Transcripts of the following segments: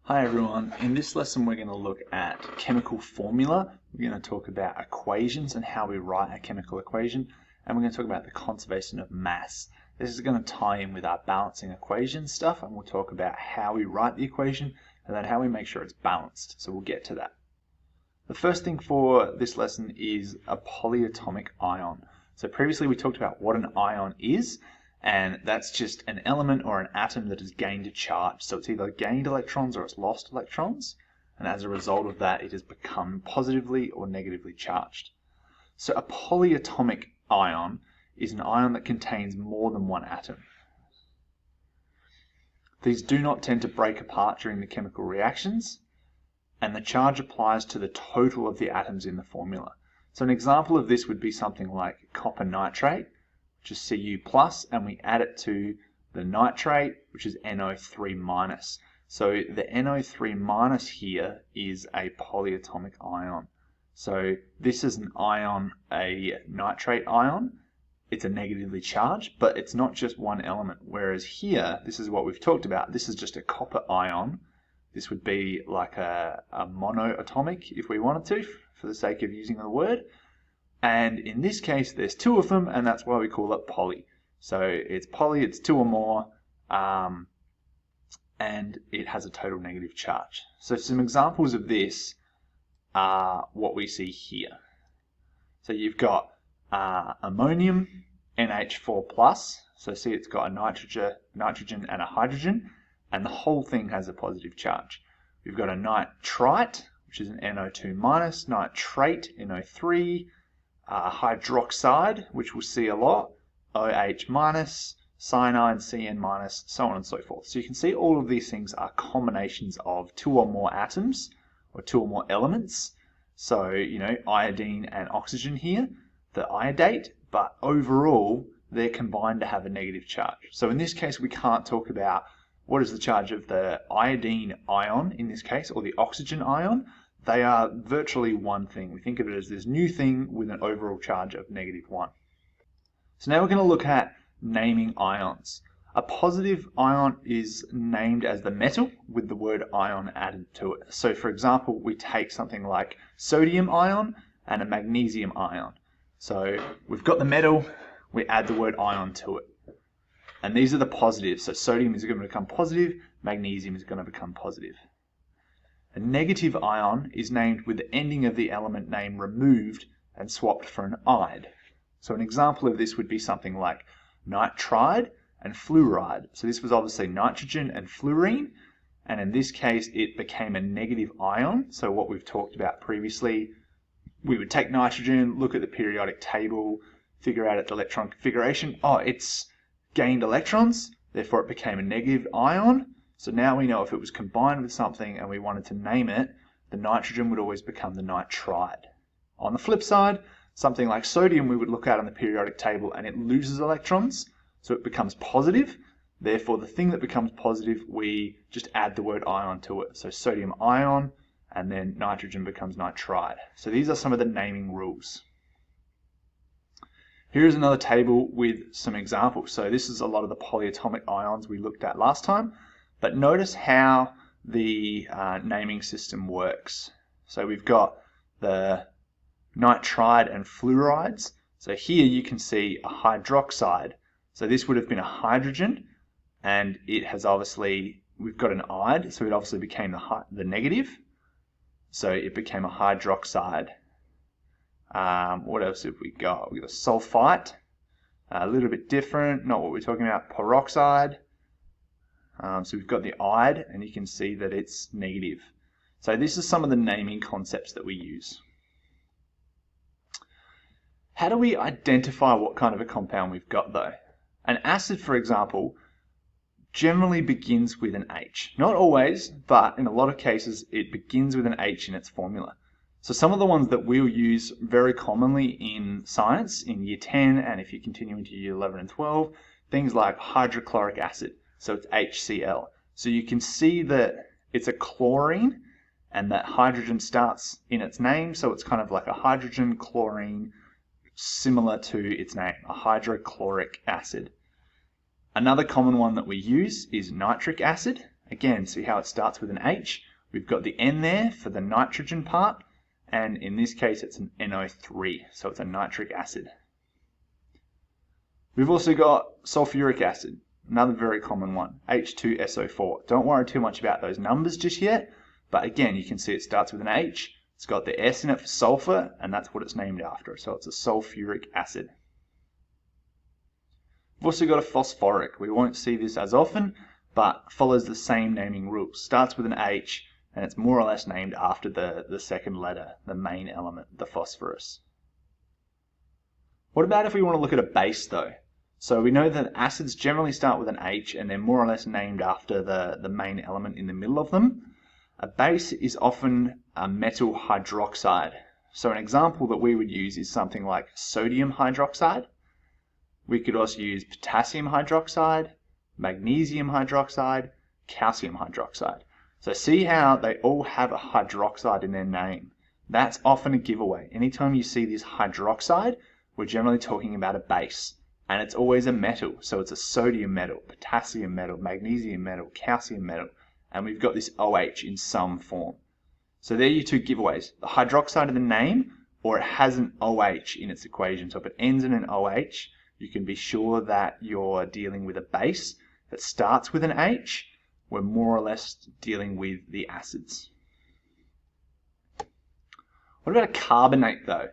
Hi everyone, in this lesson we're going to look at chemical formula, we're going to talk about equations and how we write a chemical equation, and we're going to talk about the conservation of mass. This is going to tie in with our balancing equation stuff, and we'll talk about how we write the equation and then how we make sure it's balanced, so we'll get to that. The first thing for this lesson is a polyatomic ion. So previously we talked about what an ion is, and that's just an element or an atom that has gained a charge. So it's either gained electrons or it's lost electrons, and as a result of that it has become positively or negatively charged. So a polyatomic ion is an ion that contains more than one atom. These do not tend to break apart during the chemical reactions, and the charge applies to the total of the atoms in the formula. So an example of this would be something like copper nitrate, which is Cu+, and we add it to the nitrate, which is NO3-. So the NO3- here is a polyatomic ion. So this is an ion, a nitrate ion. It's a negatively charged, but it's not just one element. Whereas here, this is what we've talked about. This is just a copper ion. This would be like a monoatomic, if we wanted to, for the sake of using the word. And in this case, there's two of them, and that's why we call it poly. So it's poly, it's two or more, and it has a total negative charge. So some examples of this are what we see here. So you've got ammonium, NH4+. So see, it's got a nitrogen and a hydrogen, and the whole thing has a positive charge. We've got a nitrite, which is an NO2-, nitrate, NO3, hydroxide, which we'll see a lot, OH-, cyanide, Cn-, so on and so forth. So you can see all of these things are combinations of two or more atoms, or two or more elements. So, iodine and oxygen here, the iodate, but overall, they're combined to have a negative charge. So in this case, we can't talk about what is the charge of the iodine ion, in this case, or the oxygen ion. They are virtually one thing. We think of it as this new thing with an overall charge of -1. So now we're going to look at naming ions. A positive ion is named as the metal with the word ion added to it. So for example, we take something like sodium ion and a magnesium ion. So we've got the metal, we add the word ion to it. And these are the positives. So sodium is going to become positive, magnesium is going to become positive. A negative ion is named with the ending of the element name removed and swapped for an "ide." So an example of this would be something like nitride and fluoride. So this was obviously nitrogen and fluorine, and in this case it became a negative ion. So what we've talked about previously, we would take nitrogen, look at the periodic table, figure out its electron configuration. Oh, it's gained electrons, therefore it became a negative ion. So now we know if it was combined with something and we wanted to name it, the nitrogen would always become the nitride. On the flip side, something like sodium we would look at on the periodic table and it loses electrons, so it becomes positive. Therefore, the thing that becomes positive, we just add the word ion to it. So sodium ion, and then nitrogen becomes nitride. So these are some of the naming rules. Here's another table with some examples. So this is a lot of the polyatomic ions we looked at last time. But notice how the naming system works. So we've got the nitride and fluorides. So here you can see a hydroxide. So this would have been a hydrogen, and it has obviously, we've got an ide, so it obviously became the negative. So it became a hydroxide. What else have we got? We've got a sulfite, a little bit different, not what we're talking about, peroxide. So we've got the ide, and you can see that it's negative. So this is some of the naming concepts that we use. How do we identify what kind of a compound we've got though? An acid, for example, generally begins with an H. Not always, but in a lot of cases it begins with an H in its formula. So some of the ones that we'll use very commonly in science, in year 10, and if you continue into year 11 and 12, things like hydrochloric acid. So it's HCl. So you can see that it's a chlorine and that hydrogen starts in its name. So it's kind of like a hydrogen chlorine, similar to its name, a hydrochloric acid. Another common one that we use is nitric acid. Again, see how it starts with an H? We've got the N there for the nitrogen part, and in this case it's an NO3, so it's a nitric acid. We've also got sulfuric acid, another very common one, H2SO4. Don't worry too much about those numbers just yet, but again, you can see it starts with an H, it's got the S in it for sulfur, and that's what it's named after, so it's a sulfuric acid. We've also got a phosphoric. We won't see this as often, but follows the same naming rules. Starts with an H, and it's more or less named after the second letter, the main element, the phosphorus. What about if we want to look at a base though? So we know that acids generally start with an H and they're more or less named after the main element in the middle of them. A base is often a metal hydroxide. So an example that we would use is something like sodium hydroxide. We could also use potassium hydroxide, magnesium hydroxide, calcium hydroxide. So see how they all have a hydroxide in their name. That's often a giveaway. Anytime you see this hydroxide, we're generally talking about a base. And it's always a metal. So it's a sodium metal, potassium metal, magnesium metal, calcium metal. And we've got this OH in some form. So there are your two giveaways. The hydroxide in the name, or it has an OH in its equation. So if it ends in an OH, you can be sure that you're dealing with a base that starts with an H. We're more or less dealing with the acids. What about a carbonate though?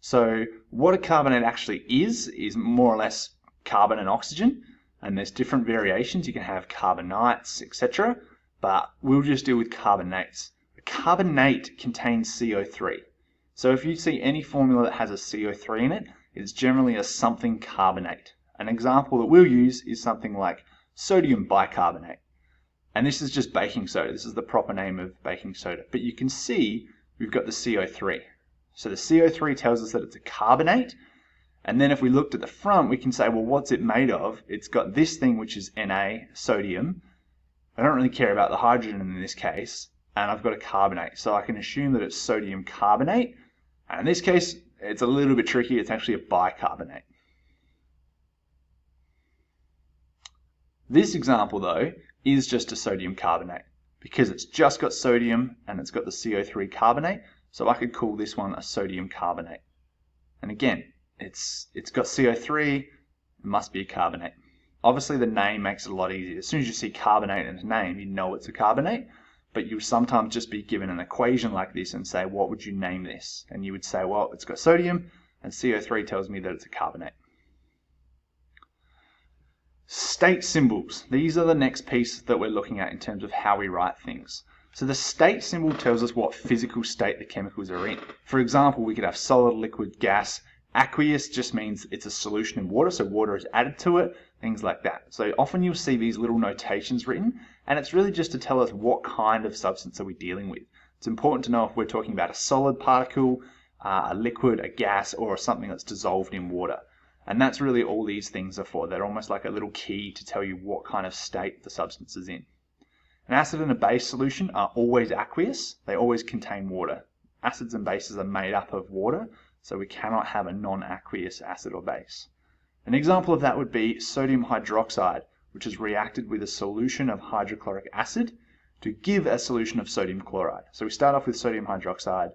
So what a carbonate actually is more or less carbon and oxygen, and there's different variations. You can have carbonites, etc., but we'll just deal with carbonates. A carbonate contains CO3. So if you see any formula that has a CO3 in it, it's generally a something carbonate. An example that we'll use is something like sodium bicarbonate. And this is just baking soda. This is the proper name of baking soda. But you can see we've got the CO3. So the CO3 tells us that it's a carbonate. And then if we looked at the front, we can say, well, what's it made of? It's got this thing, which is Na, sodium. I don't really care about the hydrogen in this case. And I've got a carbonate. So I can assume that it's sodium carbonate. And in this case, it's a little bit tricky. It's actually a bicarbonate. This example, though, is just a sodium carbonate because it's just got sodium and it's got the CO3 carbonate. So I could call this one a sodium carbonate. And again, it's got CO3, it must be a carbonate. Obviously the name makes it a lot easier. As soon as you see carbonate in its name, you know it's a carbonate, but you'll sometimes just be given an equation like this and say, what would you name this? And you would say, well, it's got sodium and CO3 tells me that it's a carbonate. State symbols. These are the next piece that we're looking at in terms of how we write things. So the state symbol tells us what physical state the chemicals are in. For example, we could have solid, liquid, gas. Aqueous just means it's a solution in water, so water is added to it, things like that. So often you'll see these little notations written, and it's really just to tell us what kind of substance are we dealing with. It's important to know if we're talking about a solid particle, a liquid, a gas, or something that's dissolved in water. And that's really all these things are for. They're almost like a little key to tell you what kind of state the substance is in. An acid and a base solution are always aqueous. They always contain water. Acids and bases are made up of water, so we cannot have a non-aqueous acid or base. An example of that would be sodium hydroxide, which has reacted with a solution of hydrochloric acid to give a solution of sodium chloride. So we start off with sodium hydroxide,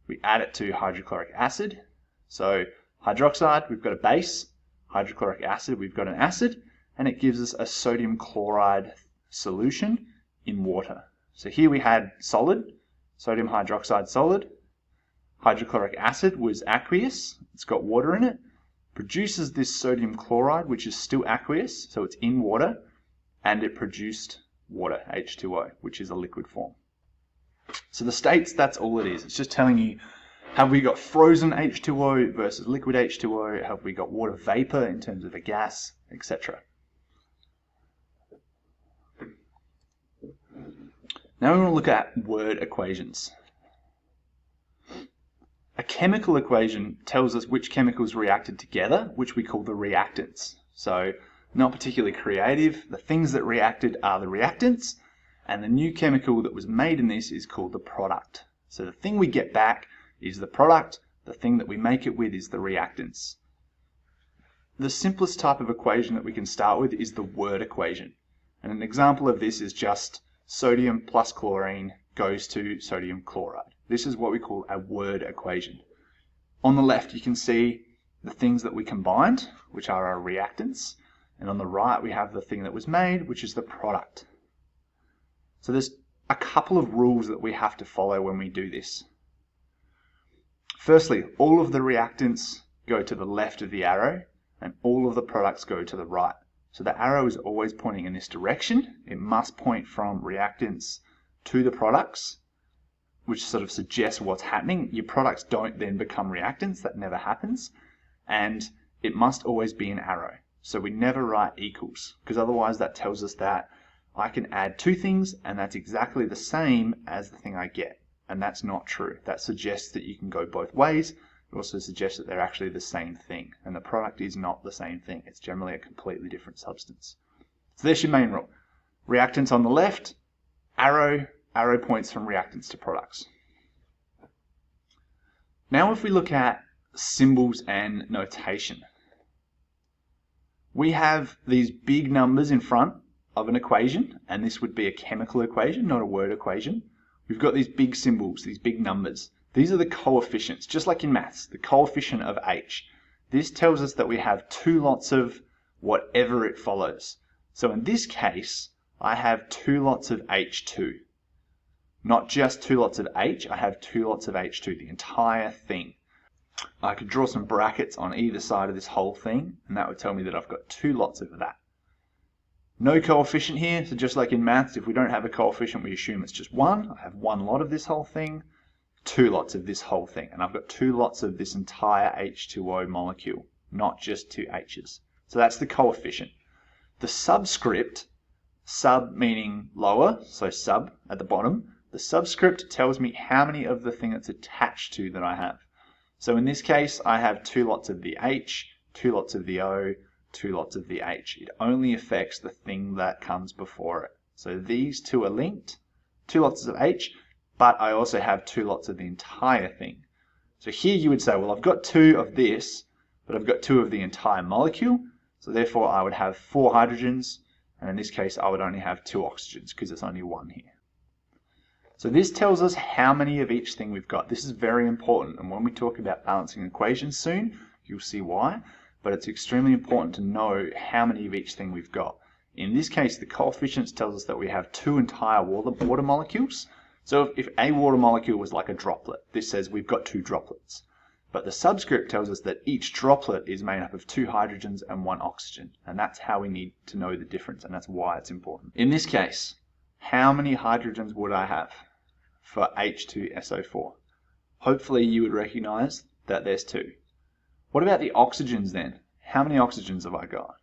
we add it to hydrochloric acid. So hydroxide, we've got a base, hydrochloric acid, we've got an acid, and it gives us a sodium chloride solution in water. So here we had solid, sodium hydroxide solid, hydrochloric acid was aqueous, it's got water in it, produces this sodium chloride, which is still aqueous, so it's in water, and it produced water, H2O, which is a liquid form. So the states, that's all it is. It's just telling you, have we got frozen H2O versus liquid H2O? Have we got water vapor in terms of a gas, etc. Now we want to look at word equations. A chemical equation tells us which chemicals reacted together, which we call the reactants. So not particularly creative. The things that reacted are the reactants, and the new chemical that was made in this is called the product. So the thing we get back is the product, the thing that we make it with is the reactants. The simplest type of equation that we can start with is the word equation. And an example of this is just sodium plus chlorine goes to sodium chloride. This is what we call a word equation. On the left, you can see the things that we combined, which are our reactants. And on the right, we have the thing that was made, which is the product. So there's a couple of rules that we have to follow when we do this. Firstly, all of the reactants go to the left of the arrow, and all of the products go to the right. So the arrow is always pointing in this direction. It must point from reactants to the products, which sort of suggests what's happening. Your products don't then become reactants. That never happens. And it must always be an arrow. So we never write equals, because otherwise that tells us that I can add two things and that's exactly the same as the thing I get. And that's not true. That suggests that you can go both ways. It also suggests that they're actually the same thing. And the product is not the same thing. It's generally a completely different substance. So there's your main rule. Reactants on the left, arrow points from reactants to products. Now if we look at symbols and notation, we have these big numbers in front of an equation, and this would be a chemical equation, not a word equation. We've got these big symbols, these big numbers. These are the coefficients, just like in maths, the coefficient of H. This tells us that we have two lots of whatever it follows. So in this case, I have two lots of H2. Not just two lots of H, I have two lots of H2, the entire thing. I could draw some brackets on either side of this whole thing, and that would tell me that I've got two lots of that. No coefficient here, so just like in maths, if we don't have a coefficient, we assume it's just one. I have one lot of this whole thing, two lots of this whole thing, and I've got two lots of this entire H2O molecule, not just two H's. So that's the coefficient. The subscript, sub meaning lower, so sub at the bottom, the subscript tells me how many of the thing that's attached to that I have. So in this case, I have two lots of the H, two lots of the O, two lots of the H. It only affects the thing that comes before it. So these two are linked, two lots of H, but I also have two lots of the entire thing. So here you would say, well, I've got two of this, but I've got two of the entire molecule. So therefore I would have four hydrogens, and in this case I would only have two oxygens because it's only one here. So this tells us how many of each thing we've got. This is very important, and when we talk about balancing equations soon, you'll see why. But it's extremely important to know how many of each thing we've got. In this case, the coefficients tells us that we have two entire water molecules. So if a water molecule was like a droplet, this says we've got two droplets. But the subscript tells us that each droplet is made up of two hydrogens and one oxygen. And that's how we need to know the difference, and that's why it's important. In this case, how many hydrogens would I have for H2SO4? Hopefully you would recognize that there's two. What about the oxygens then? How many oxygens have I got?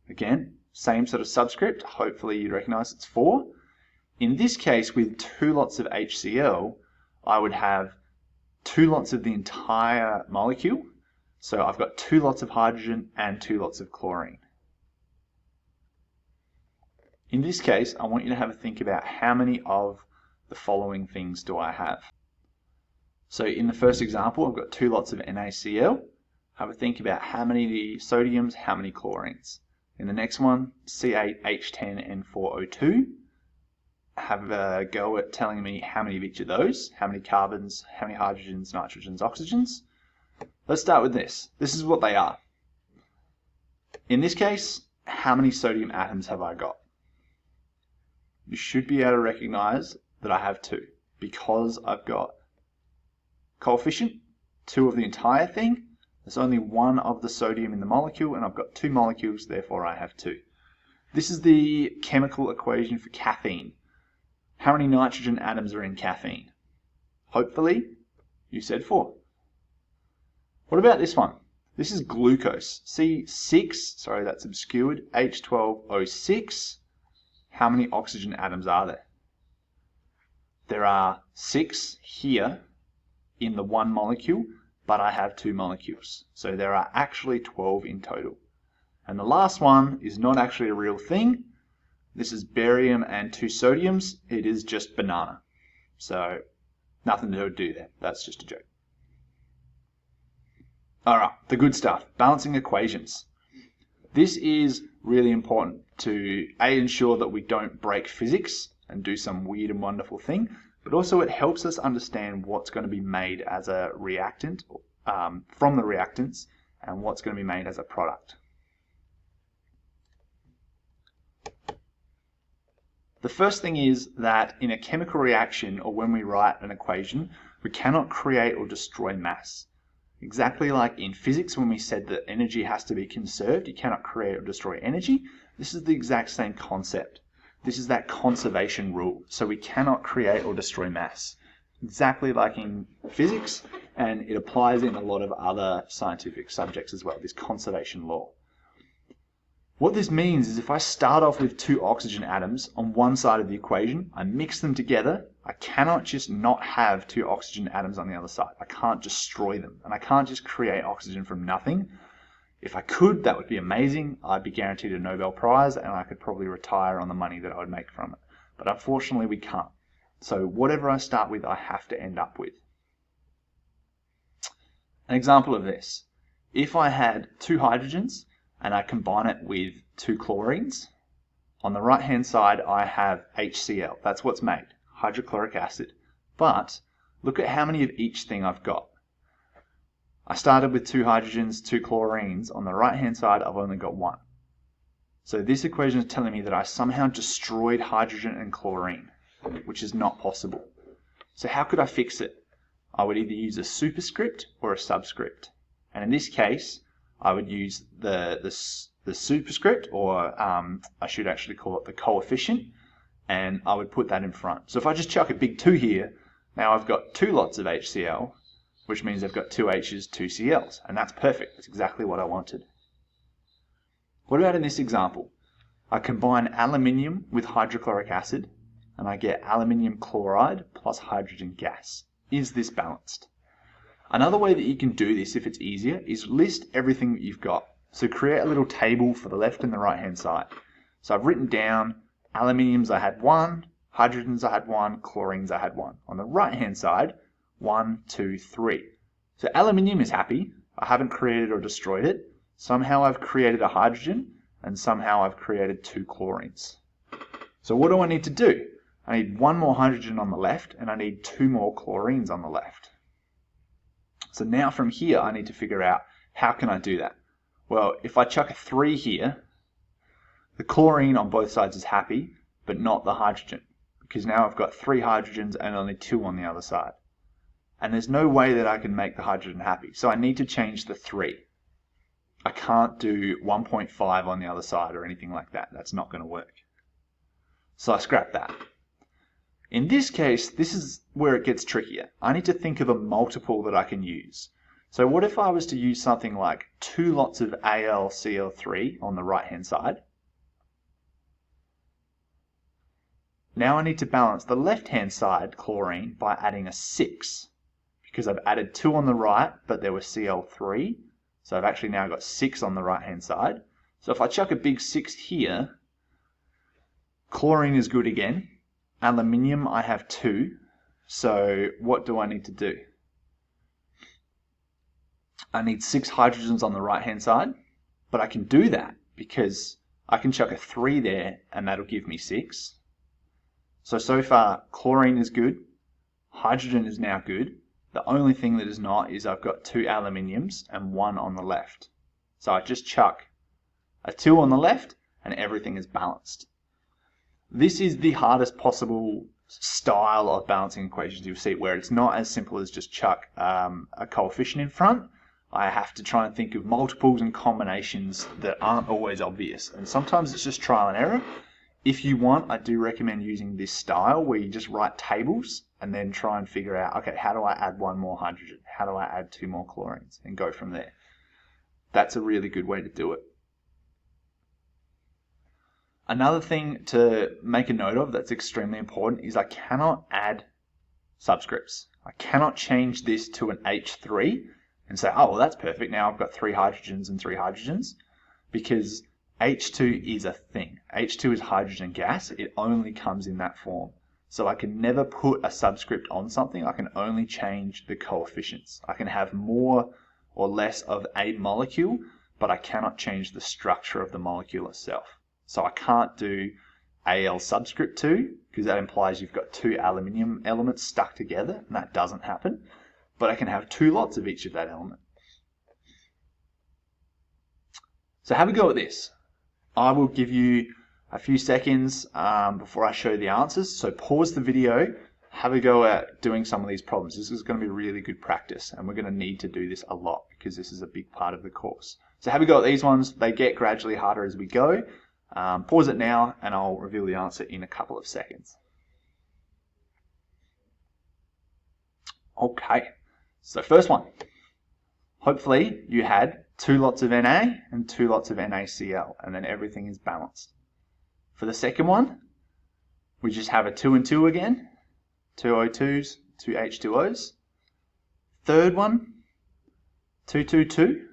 Again, same sort of subscript. Hopefully you recognize it's 4. In this case, with two lots of HCl, I would have two lots of the entire molecule. So I've got two lots of hydrogen and two lots of chlorine. In this case, I want you to have a think about how many of the following things do I have. So in the first example, I've got two lots of NaCl. Have a think about how many sodiums, how many chlorines. In the next one, C8H10N4O2. Have a go at telling me how many of each of those, how many carbons, how many hydrogens, nitrogens, oxygens. Let's start with this. This is what they are. In this case, how many sodium atoms have I got? You should be able to recognize that I have two, because I've got coefficient, two of the entire thing. There's only one of the sodium in the molecule, and I've got two molecules, therefore I have two. This is the chemical equation for caffeine. How many nitrogen atoms are in caffeine? Hopefully, you said 4. What about this one? This is glucose. C6, sorry that's obscured, H12O6. How many oxygen atoms are there? There are 6 here in the one molecule, but I have two molecules. So there are actually 12 in total. And the last one is not actually a real thing. This is barium and two sodiums. It is just banana. So nothing to do there. That's just a joke. Alright, the good stuff. Balancing equations. This is really important to ensure that we don't break physics, and do some weird and wonderful thing, but also it helps us understand what's going to be made as a reactant from the reactants and what's going to be made as a product. The first thing is that in a chemical reaction, or when we write an equation, we cannot create or destroy mass. Exactly like in physics when we said that energy has to be conserved, you cannot create or destroy energy. This is the exact same concept. This is that conservation rule. So we cannot create or destroy mass. Exactly like in physics, and it applies in a lot of other scientific subjects as well, this conservation law. What this means is if I start off with 2 oxygen atoms on one side of the equation, I mix them together, I cannot just not have 2 oxygen atoms on the other side. I can't destroy them, and I can't just create oxygen from nothing. If I could, that would be amazing. I'd be guaranteed a Nobel Prize, and I could probably retire on the money that I would make from it. But unfortunately, we can't. So whatever I start with, I have to end up with. An example of this. If I had 2 hydrogens, and I combine it with 2 chlorines, on the right hand side I have HCl. That's what's made, hydrochloric acid. But look at how many of each thing I've got. I started with 2 hydrogens, 2 chlorines. On the right hand side I've only got 1. So this equation is telling me that I somehow destroyed hydrogen and chlorine, which is not possible. So how could I fix it? I would either use a superscript or a subscript. And in this case, I would use the superscript, or I should actually call it the coefficient, and I would put that in front. So if I just chuck a big 2 here, now I've got 2 lots of HCl, which means I've got 2 H's, 2 Cl's, and that's perfect. That's exactly what I wanted. What about in this example? I combine aluminium with hydrochloric acid, and I get aluminium chloride plus hydrogen gas. Is this balanced? Another way that you can do this, if it's easier, is list everything that you've got. So create a little table for the left and the right hand side. So I've written down aluminiums I had 1, hydrogens I had 1, chlorines I had 1. On the right hand side, 1, 2, 3. So aluminium is happy. I haven't created or destroyed it. Somehow I've created a hydrogen, and somehow I've created 2 chlorines. So what do I need to do? I need 1 more hydrogen on the left, and I need 2 more chlorines on the left. So now from here, I need to figure out, how can I do that? Well, if I chuck a 3 here, the chlorine on both sides is happy, but not the hydrogen, because now I've got 3 hydrogens and only 2 on the other side. And there's no way that I can make the hydrogen happy, so I need to change the 3. I can't do 1.5 on the other side or anything like that. That's not going to work. So I scrap that. In this case, this is where it gets trickier. I need to think of a multiple that I can use. So what if I was to use something like 2 lots of AlCl3 on the right hand side? Now I need to balance the left hand side chlorine by adding a 6, because I've added 2 on the right, but there was Cl3. So I've actually now got 6 on the right hand side. So if I chuck a big 6 here, chlorine is good again. Aluminium I have 2. So what do I need to do? I need 6 hydrogens on the right hand side, but I can do that because I can chuck a 3 there and that'll give me 6. So far chlorine is good, hydrogen is now good. The only thing that is not is I've got 2 aluminiums and 1 on the left. So I just chuck a 2 on the left and everything is balanced. This is the hardest possible style of balancing equations you'll see, where it's not as simple as just chuck a coefficient in front. I have to try and think of multiples and combinations that aren't always obvious. And sometimes it's just trial and error. If you want, I do recommend using this style where you just write tables and then try and figure out, okay, how do I add 1 more hydrogen? How do I add 2 more chlorines? And go from there. That's a really good way to do it. Another thing to make a note of that's extremely important is I cannot add subscripts. I cannot change this to an H3 and say, oh, well, that's perfect. Now I've got 3 hydrogens and 3 hydrogens, because H2 is a thing. H2 is hydrogen gas. It only comes in that form. So I can never put a subscript on something. I can only change the coefficients. I can have more or less of a molecule, but I cannot change the structure of the molecule itself. So I can't do Al subscript 2, because that implies you've got two aluminium elements stuck together, and that doesn't happen. But I can have two lots of each of that element. So have a go at this. I will give you a few seconds before I show the answers. So pause the video, have a go at doing some of these problems. This is going to be really good practice, and we're going to need to do this a lot because this is a big part of the course. So have a go at these ones. They get gradually harder as we go. Pause it now, and I'll reveal the answer in a couple of seconds. Okay, so first one. Hopefully you had 2 lots of Na and 2 lots of NaCl, and then everything is balanced. For the second one, we just have a 2 and 2 again, 2 O2s, 2 H2Os. Third one, 2, 2, 2,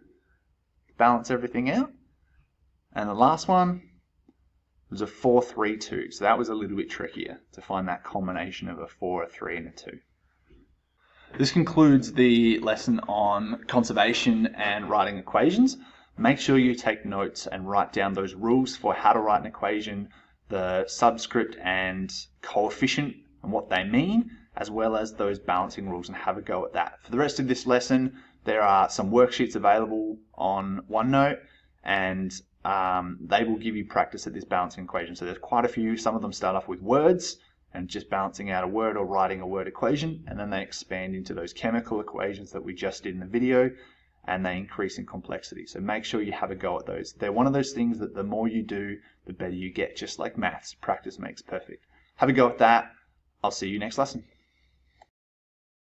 balance everything out. And the last one was a 4, 3, 2. So that was a little bit trickier to find that combination of a 4, a 3, and a 2. This concludes the lesson on conservation and writing equations. Make sure you take notes and write down those rules for how to write an equation, the subscript and coefficient and what they mean, as well as those balancing rules, and have a go at that. For the rest of this lesson, there are some worksheets available on OneNote, and they will give you practice at this balancing equation. So there's quite a few. Some of them start off with words and just balancing out a word or writing a word equation, and then they expand into those chemical equations that we just did in the video, and they increase in complexity. So make sure you have a go at those. They're one of those things that the more you do, the better you get, just like maths. Practice makes perfect. Have a go at that. I'll see you next lesson.